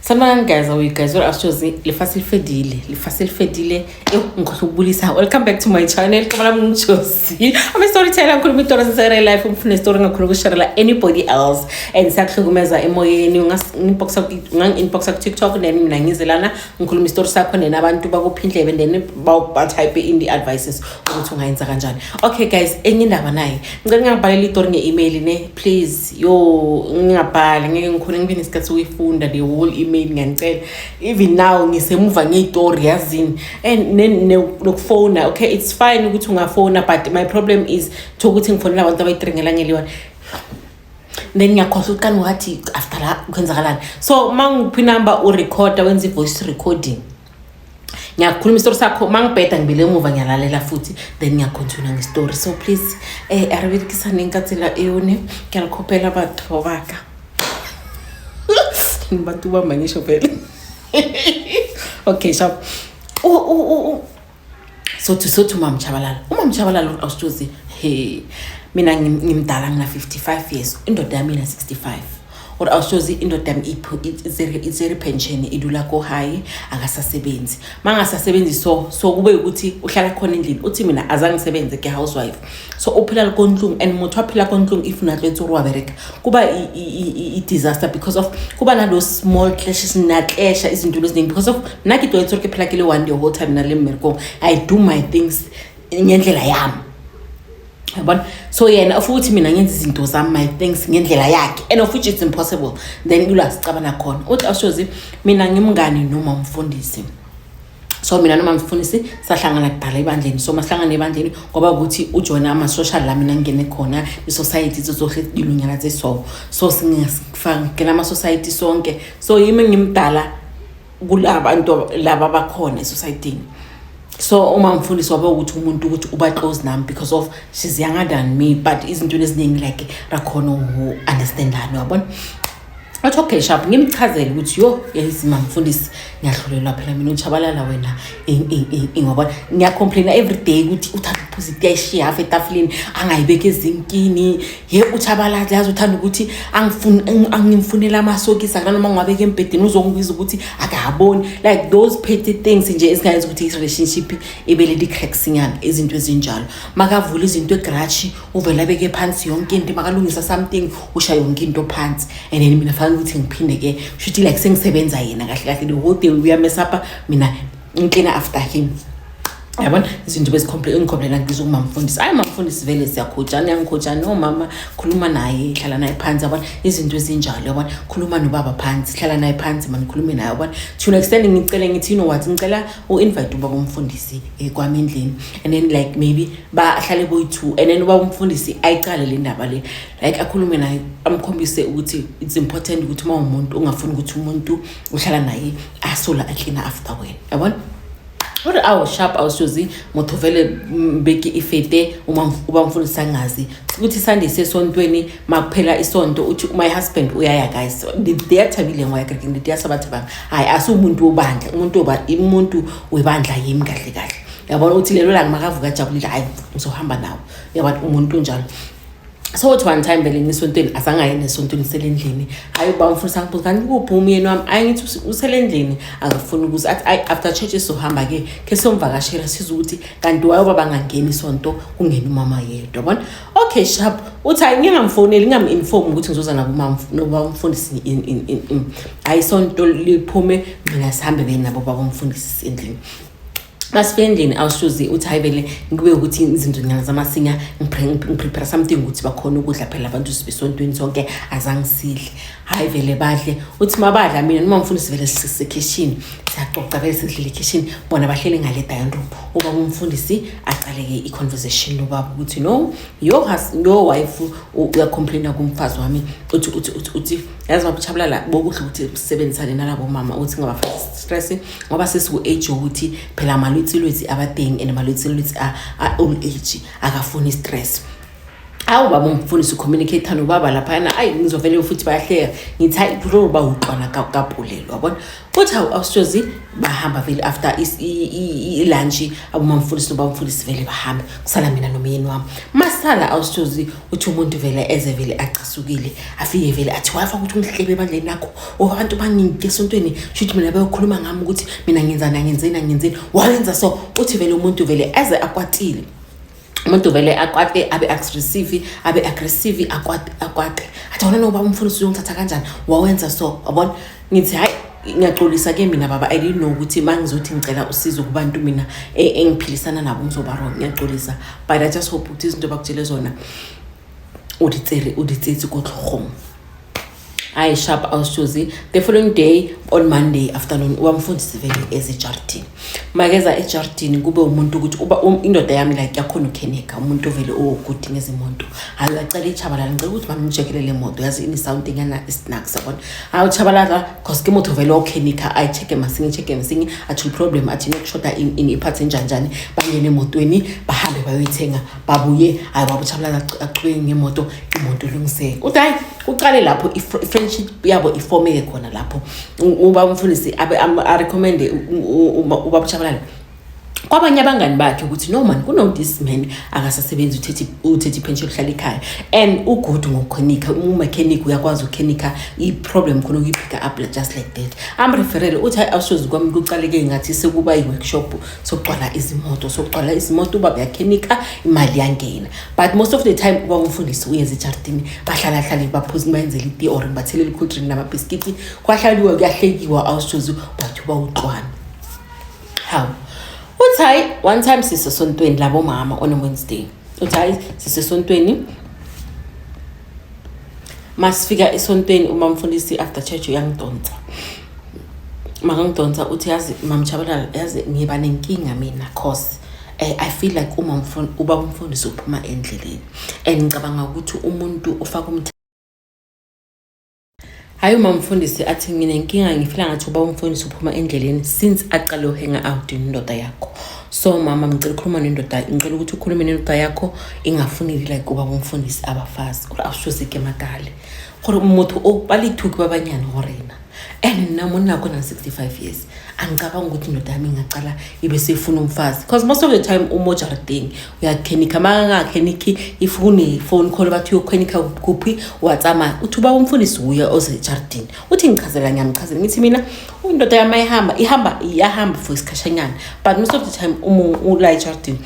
Sanibonani guys, how are you guys? What Ashozi lefasi lifedile ngikubulisa. Welcome back to my channel. Kama mnchosi. I'm a storyteller, ngikhuluma istories zase life, ngifuna story ngakhulu ukusharela anybody else. And sakuhlukumeza emoyeni inbox ku TikTok then mina ngizelana ngikhuluma istory sakho nenabantu bakuphindlebe then ba type in the advices ukuthi ungayenza kanjani. Okay guys, enye indaba nayi. Ngicela ngibhalele istory nge-email ne please. Yo ngingabhala ngeke ngikhona ngibe nesikhathi ukuyifunda the whole email ngiyacela. Even now ngisemuva ngestory yazini and nokufona. Okay, it's fine ukuthi ungafona but my problem is ukuthi ngifonela abantu abayitringela ngeliwana. Then ngiyakhohlwa ukani wathi after la kwenzakalani. So mangiphi number urecorda wenza voice recording. Ngiyakhuluma istory sakho mangibheda ngibile emuva ngiyalalela futhi then ngiyacontinue ngestory. So please arabekisa nenkathela eyone ngiyakhophela batho baka. Bantu bamangisho phela. Okay, sharp. So to Mama Chabalala. Umama Chabalala awusithi hey mina ngimdala ngina 55 years indoda yami ina 65. Or awusithi indoda yami izeri pension idula ko high akasasebenzi. Mangasasebenzi so kube ukuthi uhlala khona endlini uthi mina azangisebenze ke housewife. So uphila konhlungu and umuntu waphila konhlungu if not let's ro America. Kuba I disaster because of kuba na those small clashes na clash izinto leziningi because of nakito let's ke phila kele one day whole time na le America. I do my things ngendlela yami. But so yena futhi mina ngenza izinto zami my things ngendlela yakhe and of which it's impossible then ulasicabana khona uthi awushozi mina ngimngani noma umfundisi. So mina noma mfundisi sahlangana kudala ebandleni so masihlangana ebandleni ngoba ukuthi ujoin ama social la mina ngene khona I society zozohle ilunyana zeso so singafaka ngena ama society sonke so yimi ngimdala kulabantu laba bakhona e society. So uma mfundisi waba ukuthi umuntu ukuthi uba close nami because of she's younger than me but izinto eziningi like rakhona who understandana yabona. Athi okay sharp ngimchazela ukuthi yo yayizima mfundisi ngiyahlulela phela mina uChabalala wena ingobona ngiyacomplaina every day ukuthi uthatha uphuziti yayishiya half etafuleni angayibeke ezinkini ye uChabalala yazi uthanda ukuthi angimfunela amasokisi akana noma ngabeke embedeni uzongibiza ukuthi akaboni like those petty things nje esingayenza ukuthi relationship ibele di cracks nyana izinto ezinjalo makavula izinto egarage uvela beke phansi yonke into makalungisa something usha yonke into phansi and then mina ukuthi ngiphinde ke shuthi like sengisebenza yena kahle kahle the whole day we mess up mina ngiclean after him. Yabona izinto bezicomplain ngizokuma mfundisi ayi mfundisi vele siyakhojana yangikhojana no mama khuluma naye hlala naye phansi yabona izinto ezinjalo yabona khuluma nobaba phansi hlala naye phansi manje khulume naye yabona to extend ngicela ngithi no what ngicela invite ubaba umfundisi kwami endlini and then like maybe ba hlale boyi2 and then ubaba umfundisi ayicale le ndaba le like akhulume naye amkhombise ukuthi it's important ukuthi uma umuntu ungafuni ukuthi umuntu uhlala naye asola clean after wena yabona. What our sharp awushozi motovele mbeki ifete uba mfundisa ngazi ukuthi Sunday sesontweni makuphela isonto uthi my husband uyaya guys they thabile ngoya krikini they sabathaba hayi asumuntu obandla umuntu webandla yimi kahle kahle yabona uthi lelo la makavuka jabulile hayi ngizohamba nawo yabona umuntu njalo. So one time vele ngisontweni asangayena esontweni selendlini hayi ba mfundisa ngibuzana kuphi umyeni wami ayithi uselendlini akafuni ukuze after church sohamba ke somvakashela sizukuthi kanti wayo baba ngangena isonto kungena umama yedwa yabona. Okay sharp uthi hayi ngingamfoneli ngam-inform ukuthi ngizoza nabo mama noba umfundisi ayisonto liphume mina sihambe bena nabo baba umfundisi endlini. Masifendini awushuzi uthi hayi vele ngibe ukuthi izinto nyana zamasinya ngiprepare something ukuthi bakhona ukudla phela abantu sibesontweni sonke azangisidle hayi vele badle uthi mabadla mina noma mfundisi vele sisekitchen siyaxoxa vele sidlile kitchen bona bahlele ngale dining room uba umfundisi aqaleke i-conversation nobaba ukuthi no your wife uyacomplaina kumfazi wami uthi yazi babuChabalala bokuhle ukuthi sisebenzisane nalabo mama uthi ngabafaka stress ngoba sesiku age ukuthi phela malwetsi abadingi and malwetsi a old age akafuni stress. awu baba umfundisi ucommunicate nobaba laphana ayi ngizovele futhi bayahleka ngithi hayi kuzoba uqwana kaPulelo wabona futhi awuSjozi bahamba vele after lunch abumamfundisi nobaba umfundisi vele bahamba kusala mina nomyeni wami masala awuSjozi uthi umuntu vele eze vele acasukile afike vele athi wafa ukuthi umhlebe ebandleni lakho abantu bangike esontweni shuthi mina bayokhuluma ngami ukuthi mina ngenzeni wayenza so uthi vele umuntu vele eze akwatile umuntu vele akwate abe aggressive akwate athi wona noba umfundisi uyongithatha kanjani wawenza so yabona ngithi hayi ngiyaxolisa ke mina baba I didn't know ukuthi mangizothi ngicela usizo kubantu mina engiphilisana nabo ngizoba wrong ngiyaxolisa but I just hope ukuthi izinto bakutshele zona uditsetsi kotlhogong I sharp awuSjozi the following day on Monday afternoon wamfundisi vele ezejardini mageza ejardini kube umuntu ukuthi uba indoda yami like yakhona ukheneka umuntu vele ogood ngezimonto ayacela iChabalala ngicela ukuthi bamjekele le moto yazi ini sound ngana snacks yabona awuChabalala cause ke moto vele okheneka I check masingi athi problem athi nokushoda in iparts enjanjani bangene emotweni bahambe bayoyithenga babuye ayibaba uChabalala acube ngemoto imoto lungiseke uthi hayi uqale lapho friendship yabo iformeke khona lapho uba umfundisi I recommend uba uChabalala kwabanye abangani bakhe ukuthi no man kuno this man akasasebenzi uthethi pension hlala ekhaya and ugood ngokhonika umechanic uyakwazi ukhenika iproblem khona ukuyipick up just like that amreferele uthi awushozi kwami kucaleke ngathi sekuba iworkshop sokuqala izimoto uba yakhenika imali yangena but most of the time uba umfundisi uyenza ejardini bahlala baphuza bayenzela iti or bathelela cold drink namabhiskiti kwahlaliwe kuyahlekiwa awushozi bathi uba uqwana how uthi one time sisesontweni labo mama on a Wednesday uthi sisesontweni masifika esontweni uma mfundisi after church uyangidonsa makangidonsa uthi yazi mama Chabalala yazi ngiba nenkinga mina cause I feel like uba umfundisi uphuma endleleni and ngicabanga ukuthi umuntu ufaka hayi umfundisi athi mina inkinga ngifila ngathi uba umfundisi uphuma endleleni since aqale uhenga out indoda yakho so mama ngicela ukukhuluma nendoda ngicela ukuthi ukhulume nendoda yakho ingafunili like uba umfundisi abafazi kodwa awuSjozi ke makale gore umuntu obalithuki babanyana horena and namona kona 65 years angicabanga ukuthi indoda yami ngaqala ibe sefuna umfazi because most of the time umojarding uyakhenika mangakheniki ifune phone call bathi uyokhenika kuphi watsama uthi uba umfundisi uya ozejardini uthi ngichazela ngiyamchazela ngithi mina indoda yami iyahamba for isikhashanyana but most of the time ula ejardini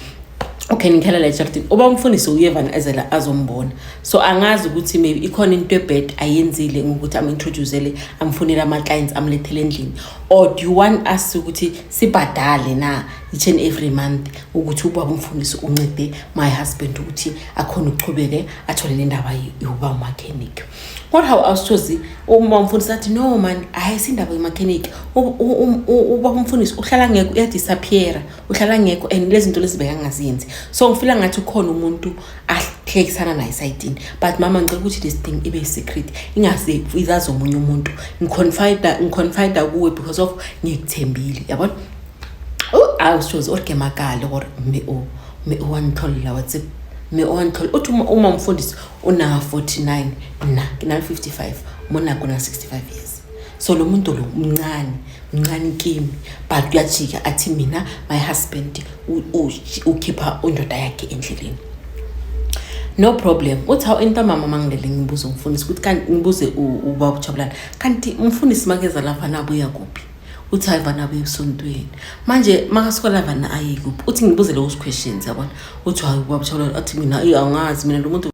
okay ngikhala la ejardini uba umfundisi uyevana ezela azombona so angazi ukuthi maybe ikhona into ebad ayenzile ngokuthi introducele amfunela ama clients amlethele endlini or do you want us ukuthi sibhadale na each and every month ukuthi uba umfundisi uncede my husband ukuthi akhona ukuchubeke athole indaba yokuba umechanic kodwa how awuSjozi uma umfundisi athi no man ayisindaba yemechanic uba umfundisi uhlala ngeke uyadisappear uhlala ngeke and lezi zinto lezibeka ngazinzi so ngifila ngathi ukhona umuntu ahlekisana naye sayidini but mama ngicela ukuthi this thing ibe secret ingase izazi omunye umuntu ngiconfide kuwe because of ngikuthembile yabona awuSjozi orgemakala or me wanithola WhatsApp me wanithola uthi uma umfundisi una 49 na 55 mona kuna 65 years so lo muntu lo mncane kimi but uyajika athi mina my husband ukhipha indoda yakhe endleleni no problem uthi how into mama mangilele ngibuza umfundisi ukuthi kanti ngibuze uba uChabalala kanti umfundisi makeza lapha nabuya kuphi uthi ayivana besontweni manje makasikole avana ayikuphi uthi ngibuze those questions yabona uthi hayi uba uChabalala athi mina angazi mina lo muntu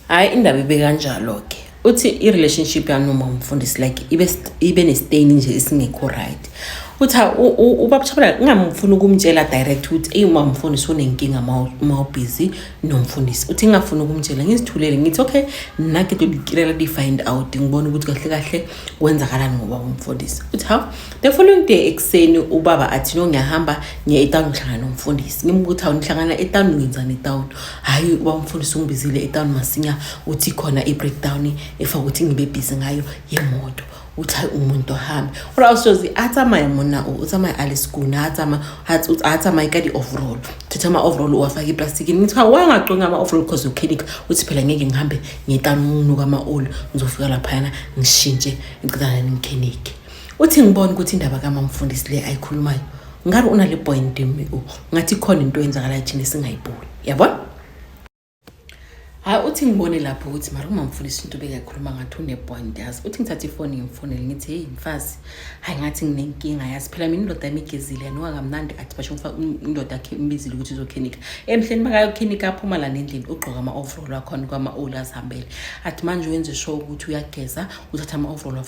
hayi indaba ibe kanjalo ke uthi i-relationship yami noma umfundisi like ibe nestain nje isingekho right uthi ubaba Chabalala ngamfuna ukumtshela direct ukuthi uma umfundisi unenkinga ma busy nomfundisi uthi ngafuna ukumtshela ngizithulele ngithi okay nake ngicela find out ngibona ukuthi kahle kwenzakalani ngoba umfundisi uthi how the following day ekseni ubaba athi no ngiyahamba ngiye etown ngihlangana nomfundisi ngimbuthi awunihlangana etown ngenzani etown hayi uba umfundisi ungibizile etown masinya uthi khona i breakdown efa ukuthi ngibe busy ngayo yemoto uthi umuntu hambe ora usozi atsamaya mona utsamaya ale school na atsamaya ka di overall thama overall wafaka iplastic ngithi wangaqonga ama overall cause ukhenika uthi phela ngeke ngihambe ngitanunuka ama all ngizofika lapha yana ngishintshe ngicela ngikhenike uthi ngibona ukuthi indaba kaMamfundisi le ayikhulumayo ngari una le point ngathi khona into yenzakala thina singayiboni yabona uthi ngibone lapho ukuthi mara uMamfundisi into bekayikhuluma ngathi une point yazi uthi ngithatha ifoni ngimfonele ngithi hey mfazi hayi ngathi nginenkinga yazi phela mina indoda yami igezile yanuka kamnandi athi basho ngifaka indoda yakhe imbizile ukuthi izokhenika emhleni bakayokhenika aphuma la nendlini ugqoka ama overall wakhona kwama olas hambele athi manje wenze show ukuthi uyageza uthatha ama overall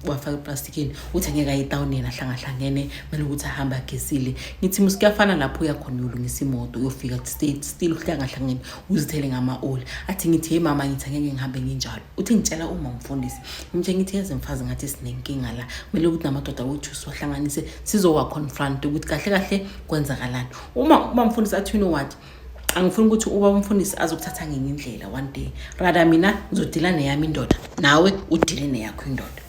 wafaka eplastikini uthi angeke ayitawunena hlangahlangene manje ukuthi ahamba agezile ngithi musikuyafana lapho uyakhona ulungisa imoto uyofika still uhlangahlangene uzithele ngama all athi ngithi hey mama ngithi angeke ngihambe nginjalo uthi ngitshela uMamfundisi nje ngithi yeze mfazi ngathi sinenkinga la kumele ukuthi namadoda wethu sohlanganise sizowa confront ukuthi kahle kahle kwenzakalani uMamfundisi athi you know what angifuni ukuthi uMamfundisi azokuthatha ngenyindlela one day rather mina ngizodila neyami indoda nawe udile neyakho indoda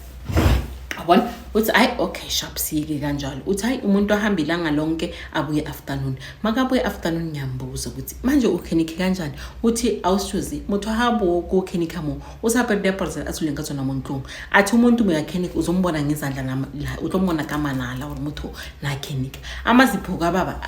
abona uthi okay sharp sike kanjalo uthi umuntu ahambile ngalonke abuye afternoon makabuye afternoon ngiyambuza ukuthi manje ukhenike kanjani uthi awusuzi muthu habo ukhenike mo usaphe deposit athulenga tsona montlong athi umuntu uyakhenike uzombona ngezandla uzombona kamanala umuntu na khenike amazipho kababa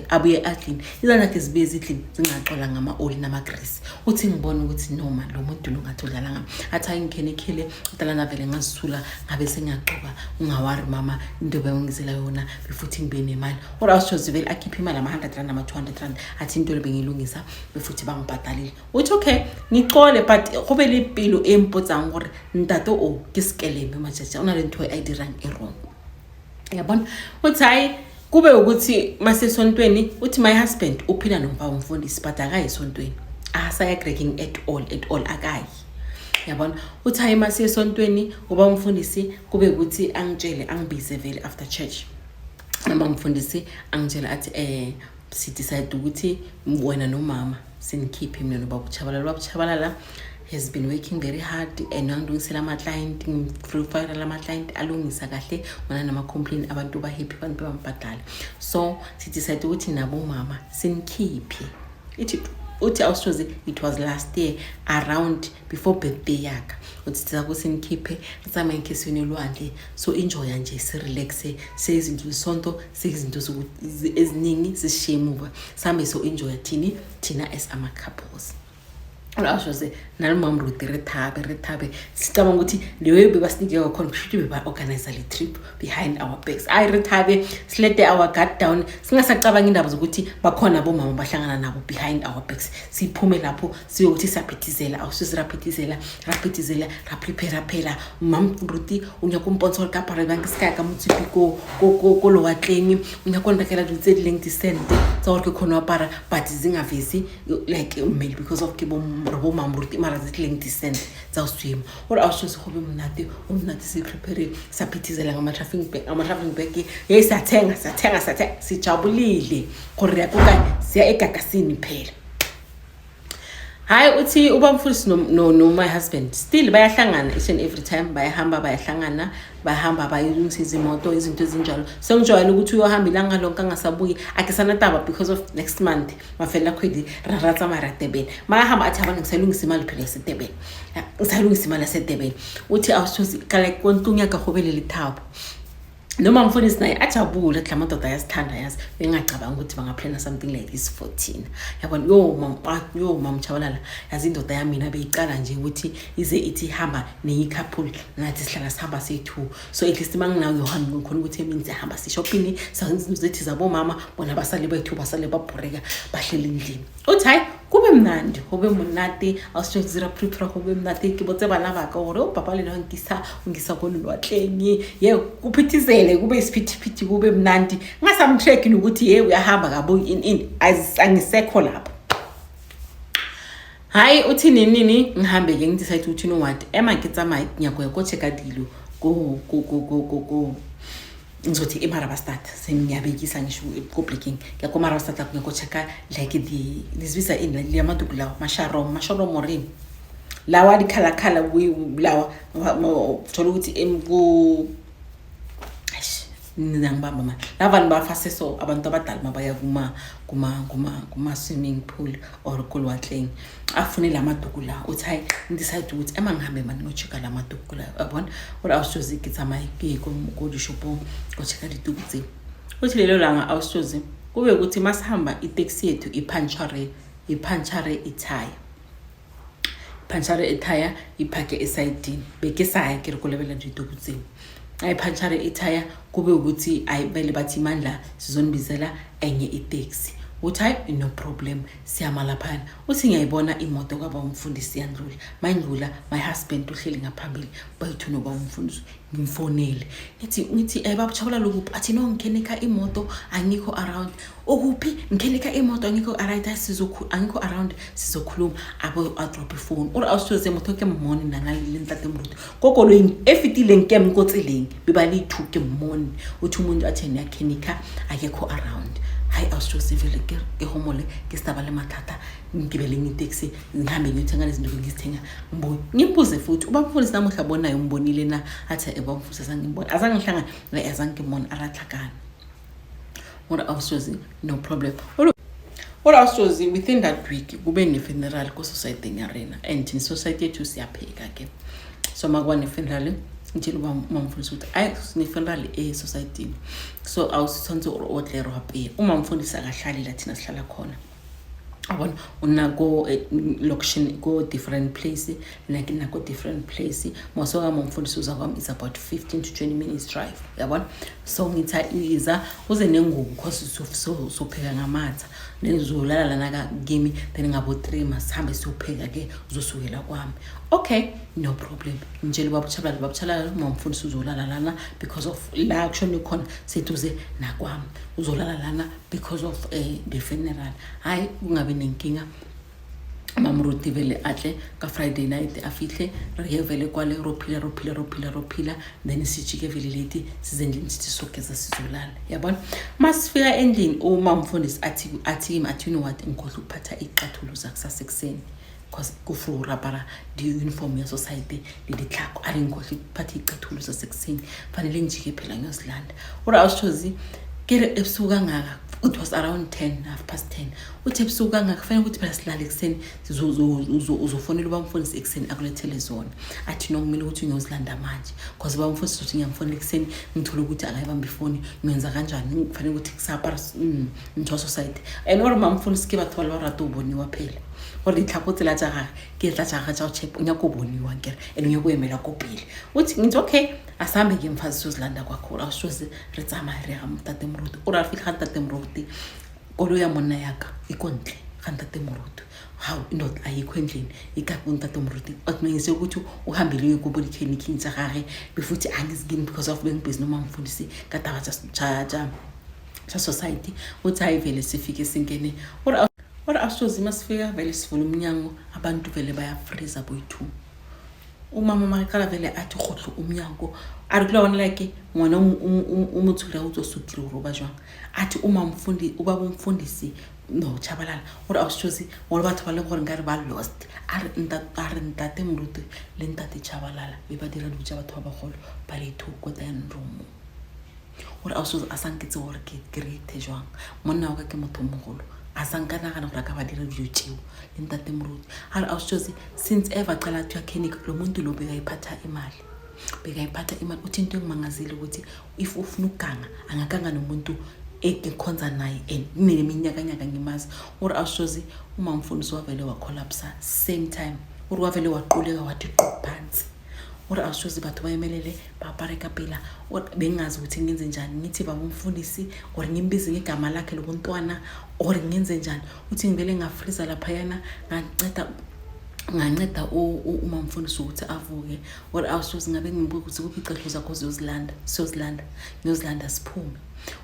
abuye aclean izandla zakhe zibe clean zingaxola ngama oil nama grease uthi ngibona ukuthi noma lo muntu lo ngatholala ngami athi ngikhenikile udala ngavele ngazithula ngabe sengiyaqoka ungawari mama into bengizela yona befuthi ngibe nemali ora uShozi vele akhipha imali ama 100 rand ama 200 rand athi into lebengilungisa befuthi bangibhadalile uthi okay ngicole but gobe le pilo empotsang gore ntato o ke skeleme matsatsa una le ntho e dirang wrong yabona uthi kube ukuthi masesontweni uthi my husband uphila noMfundisi but akayisontweni asaya cracking at all akayi yabona uthi masesontweni uMfundisi kube ukuthi angitshele angibize vele after church uMfundisi angitshela athi si decide ukuthi wena nomama sinikhiphe mina noBabuchabalala has been working very hard and ngilungisela ama client ngifile lama client alungisa kahle mana nama complaint abantu ba happy abantu bambhadala so si decide ukuthi nabo mama sinikhiphe uthi awusoze it was last year around before birthday yakhe uthi sizaku sinikhiphe sisama inkesweni olwandle so enjoy nje si relax sezinto isonto sezinto eziningi sishemuva sambe so enjoy thina as ama couples awusoze nalomama rethabe sicabanga ukuthi leyo bebasinike khona kushuthi beba organize le trip behind our backs rethabe silete our guard down singasacabanga indaba zokuthi bakhona bomama bahlangana nabo behind our backs siphume lapho siyokuthi saphithizela awusuze raphithizela prepare phela Mamruti unyakumponsol ka pare bank skaka mutsipiko ko lo watleng unyakona kala dutse dileng descent tsa gore ke khona para but zingavisi like maybe because of ke Mamruti mara zitleng descent tsa swim or awusuze go be mnate se prepare saphithizela ngama traffic back yes athenga sijabulile gore yakuka siya egakasini phela hayi uthi uBamfundisi no my husband still bayahlangana each and every time bayahlangana bayilungisa izimoto izinto ezinjalo so ngijwayele ukuthi uyohamba ilanga lonke angasabuyi akisanataba because of next month mafela khwedi raratsa maratebeni mahamba athi abantu ngisalungisa imali phela eSetebeni ngisalungisa imali eSetebeni uthi awusuzi kala kontunya ka gobelele thabo noma Mfundisi naye ajabula ukuthi amadoda ayasithanda yazi bengacabanga ukuthi bangaplana something like this 14 yabona yo mama Chabalala yazi indoda yami mina beyiqala nje ukuthi ize ithi hamba neyikhapuli nathi sihlala sihamba sethu so at least manginawo yohamba ngikhona ukuthi eminze hamba sishopping sazenzithi zabo mama bona basale bethu basale babhoreka bahlele endlini uthi hayi kube mnandi hobe munati awusizira prepare hobe mnati ke botse bana ba ka hore papa le ngisa kona lwatlengi kuphithizele kube isiphithiphithi kube mnandi ngasamtrack ukuthi uyahamba kabo in angisekho lapho hayi uthi nini ngihambe ke ngidecide ukuthi no what ngitsama nyago ko checka dilo go ngizothi eMaraba start sengiyabekisa ngisho publiking ngiyako Maraba start ngiyako checka like this visa in le yamadugula masharom morin lawa likhala lawa uthola ukuthi ngizangibamba manje lavantu bafase so abantu abadala mabaya kuma swimming pool or kulwatleng afune lamaduku la uthi hayi ngidecide ukuthi emangihambe manje ngocheka lamaduku la yabona ora awushozi ngitsama ko dishopo ngocheka lituku tse uthi lelo langa awushozi kube ukuthi masihamba itaxi yethu ipunchare itire iphake esayidini beke saya ke rekolebela dituku tse ayiphantshare ithaya kube ukuthi ayibele bathi mandla sizonibizela enye itaxi uthi hayi no problem siyama lapha uthi ngiyayibona imoto kwaba umfundisi yandlula mayindlula my husband uhleli ngaphambili bayithu noba umfundisi ngimfonele ngithi babachabula lokuphi athi no ngikhenika imoto angikho around ukuphi ngikhenika imoto angikho around angikho around sizokhuluma abo drop phone ora awusoze moto ke mmoni nangalile ntate mruti gogo lo efitile nkem nkotseleng bibali thuke mmoni uthi umuntu atheni yakhenika akekho around hayi awusoze vele ke homole ke staba le mathata ngibele ngitaxi ngihambe ngiyothenga izinto ngizithenga ngimbuze futhi ubamfundisi namuhla bonayo umbonile na athi ebamfundisi azangimbona azangihlangana la azangimona arathakana ora awusoze no problem ora awusoze within that week kube ne funeral ko society ngarena and in society yethu siyapheka ke so makwa ne funeral ngitshela umamfundisi ukuthi ayi sine funeral society so awusithonze otlero happy umamfundisi akahlali la thina sihlala khona abona unako location go different place like nako different place moso ka umfundisi uzakwami is about 15 to 20 minutes drive yabona so ngitha iza uze nengubo because so pheka ngamatha nezolala lana ka kimi then ngabo 3 masihambe siyopheka ke uzosukela kwami okay no problem njelo babuchabala umfundisi uzolala lana because of la action khona setuze nakwami uzolala lana because of the funeral hayi ungabe nenkinga mamruti vele atle ka Friday night afihle re vele kwale rophila then sijike vele leti sizendlini sithi sokeza sizolala yabona masifika endlini umamfundisi athi you know what ngikhohle ukuphatha iqathulo zakusasekuseni because kufura para the uniform ya society lidihlako alingikhohle ukuphatha iqathulo zasekuseni fanele njike phela ngiyozilanda ora awushozi kere ebusuka ngaka it was around 10:30 uthi ebusuka ngaka kufanele ukuthi phela silale ekseni uzofonela ubamfundisi ekseni akulethele zona athi nokumele ukuthi ngiyozilanda manje because ubamfundisi uthi ngiyamfonela ekseni ngithola ukuthi akayibamba ifoni ngiyenza kanjani kufanele ukuthi kusapara into society and or mamfundisi ke batho ba rata uboniwa phela ore itlhakotse la tsa ke tla tsa ga check unya ko boniwa nkere ene unya go emela ko pele uthi ngithi okay asambe ke mfazi uzilanda kwakho awushoze re tsamaya re ga mtate mruti ora fitla ntate mruti kolo ya monna yaka ikontle ga ntate mruti how not ayikho endlini ikaphi ntate mruti atmengise ukuthi uhambile ko body clinic intsa gage befuthi angizigini because of being busy noma mfundisi ka taba tsa society uthi ayivele sifike sinkene ora awusoze masifika vele sivula umnyango abantu vele baya freeze boyithu umama makala vele athi khotlo umnyango ari kulona like ngwana umuthula uzosukira uroba jwang athi ubaba umfundisi no chabalala ora awusoze ngoba bathu bale gore ngari ba lost ari ntate mruti le ntate chabalala bebadira lutsha batho ba bagolo ba le thuko teng room ora awusoze asanketse gore ke great jwang monna wa ka ke motho mogolo asankana kana gore ka ba dira diutšeo le ntate mruti ari awusoze since ever qala to clinic lo muntu lo beka iphatha imali uthi into engimangazile ukuthi if ufuna ukuganga angakanga nomuntu ekhonza naye neminyaka ngimazi uri awusoze umamfundisi wavele wacollapse same time uri wavele waquleka wathi qophansi uri awusoze bathu bayemelele bapareka phela bengazi ukuthi ngenze njani ngithi baba umfundisi or ngimbize ngegama lakhe lobuntwana or ngenze njani uthi ngivele ngafriza lapha yana nganceda umamfundisi ukuthi avuke or awusoze ngabe ngimbuka ukuthi kuphi ixesha zakho ziyozilanda ngiyozilanda siphume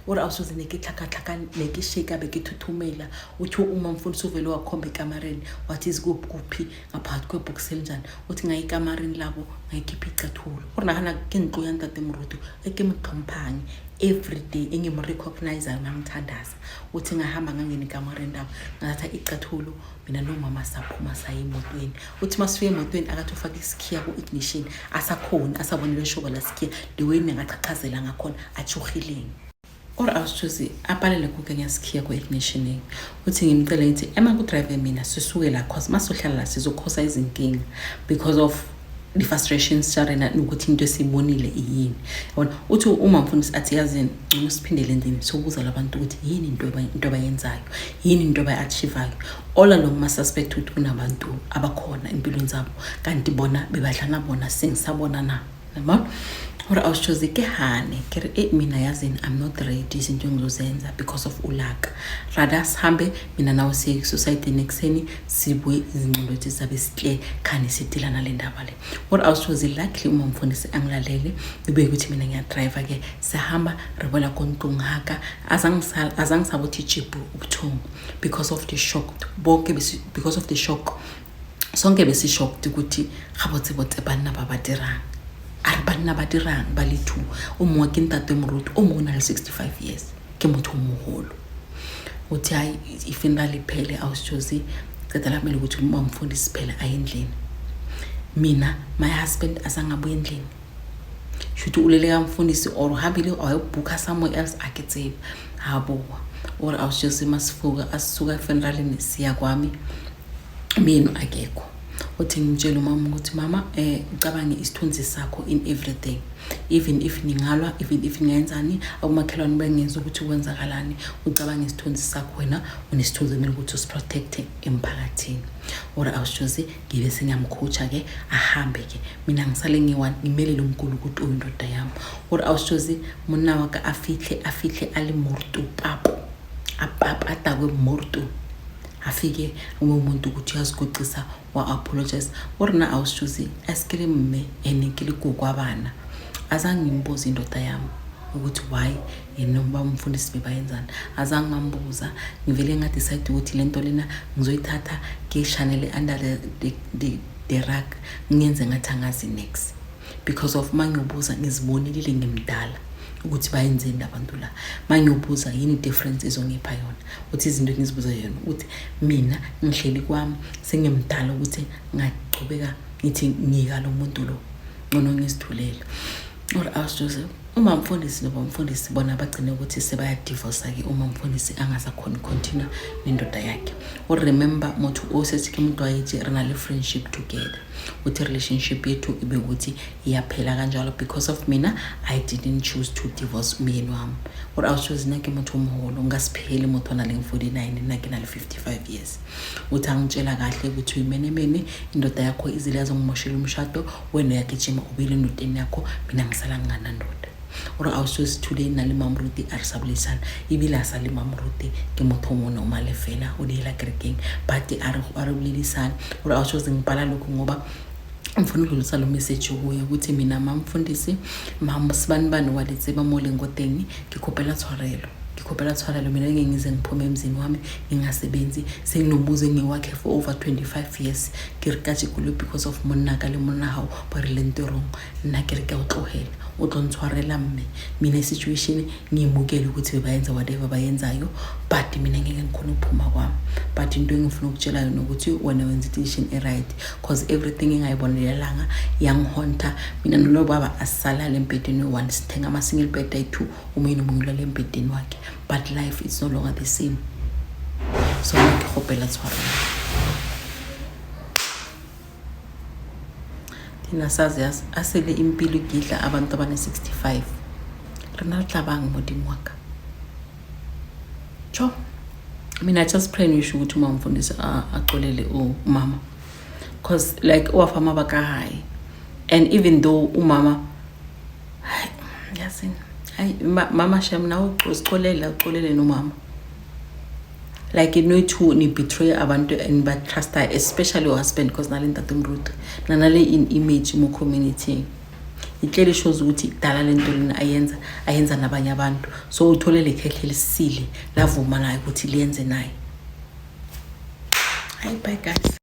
uri awusoze nekihlakahlaka nekisheka bekithuthumela uthi uma Mfundisi uvele wakhomba ekamareni wathi izikuphi kuphi ngaphakathi kwebox elinjani uthi ngayi ekamareni labo ngayikhipha icathulo uri nahana ke ntlo ya Ntate Moruti ekemthomphang every day engimrecognize ngamthandaza uthi ngahamba ngangena ekamareni labo ngathatha icathulo mina nomama saphuma sayimotweni uthi masifike emotweni akathi ufaka isikhiya ku ignition asakhona asabonile shoba la sikhiya the way ngaqhaqhazela ngakhona achuhileni or awusithi apalele kukenya sikhiya ku ignition uthi ngimcela ithi ema ku drive mina sisuke la cause masohlala la sizokhosa izinkinga because of the frustrations sarena ukuthi into esibonile yini yabona uthi uma Mfundisi athi yazini ngcono siphindele endlini sokubuza labantu ukuthi yini into abayenzayo yini into abayiachievayo all along ma suspect ukuthi kunabantu abakhona empilweni zabo kanti bona bebadlana bona sengisabona na yabona ora awushoze ke hane ke mina yazini I'm not ready izinto engizozenza because of ulaka rather sihambe mina nawe siye society nexeni sibuye izingculo ethi sabe sihle khani sidilana le ndaba le ora awushoze luckily uma Mfundisi angilalele ube ukuthi mina ngiya driver ke sihamba ribola konqongaka azangisabothi chipu ubuthongo because of the shock bonke because of the shock sonke besi shocked ukuthi gabotse botse bana ba badirang aribana ba dirang ba le 2 o mongwe ke Ntate Moruti o mongwe na le 65 years ke motho moholo uthi hayi ifuneral iphele awusijozi cedala mele ukuthi uma Mfundisi phela ayendlini mina my husband asangabuye endlini shuthi ulele ka Mfundisi or habile ayobhuka somewhere else aketsebe habo or awusijozi masifuka asisuka efuneralini siya kwami mina akekho uthi ngitshela umama ukuthi mama ucabange isithunzi sakho in everything even if ningalwa even if ngiyenzani akumakhelwane bengenza ukuthi kwenzakalani ucabange isithunzi sakho wena unesithunzi mina ukuthi usiprotect emphakathini ora awushoze ngibe sengiyamkhocha ke ahambe ke mina ngisale ngimele lo mkhulu ukuthi uyindoda yami ora awushoze monna waka afihle ali morto papo atakwe morto afike umuntu ukuthi uyazigocisa wa apologize orna awusithi askele mme enikile kukwabana azange ngimbuza indoda yami ukuthi why yena Mfundisi bebayenzana azange ngambuza ngivele ngadecide ukuthi lento lena ngizoyithatha ke channel under the rug ngenze ngathi angazi next because of mangiyobuza ngizibonile ngimdala ukuthi bayenzeni abantu la mangiyobuza yini difference ezongipha yona uthi izinto ngizibuza yona uthi mina ngihleli kwami sengimdala ukuthi ngaqhubeka ngithi ngika lo muntu lo ngono ngisithulele or awusithi uma Mfundisi bona bagcine ukuthi sebaya divorce ke uma Mfundisi angasakhona continue nendoda yakhe or remember motho osethi ke umuntu wayithi rena le friendship together uthi relationship yethu ibe ukuthi iyaphela kanjalo because of mina I didn't choose to divorce me wami or awusithi nake motho umholo ngasiphele motho na le 49 nake na le 55 years uthi angitshela kahle ukuthi uyimenemene indoda yakho izile yazongimoshela umshado wena yakijima ubile nodeni yakho mina ngisala ngana ndoda ora awusithi today na le Mamoruti arisabulisana ibila sa le Mamoruti ke motho mona o malefela o diela kerekeng but are bulisana ora awusithi ngibhala lokho ngoba ngifuna ukudlulisa lo message kuye ukuthi mina Mfundisi mama sibanibani waletseba mole ngoteng ngikhophela tshwarelo mina ngize ngiphume emzini wami ngingasebenzi senginobuze ngiwakhe for over 25 years ke rikaje kulo because of monna ka le monna hao ba rile ntorong nna ke re ka utlohela o tlontshwarela mina situation ngimukele ukuthi bayenza whatever bayenzayo but mina ngeke ngikhona ukuphuma kwami but into engifuna ukutshela yona ukuthi wena wenza decision right because everything engayibonelanga yangihonta mina nolo baba asala lempedeni one sithenga ama single bed ay2 umina umngula lempedeni wakhe but life is no longer the same so ngikhophela tshwarelo nasazi asele impilo igidla abantu abane 65 rena tlabang modimo waka cho mina just pray ukuthi uma Mfundisi axolele umama cause like wafama baka high and even though umama yasin mama shem nawo uxolele nomama like you know to ni betray abantu and but trust especially your husband because nale Ntate Moruti nanale in image mo community itshele shows ukuthi dala lento lena ayenza nabanye abantu, so uthole le khehle lisile lavuma naye ukuthi liyenze naye. Bye guys.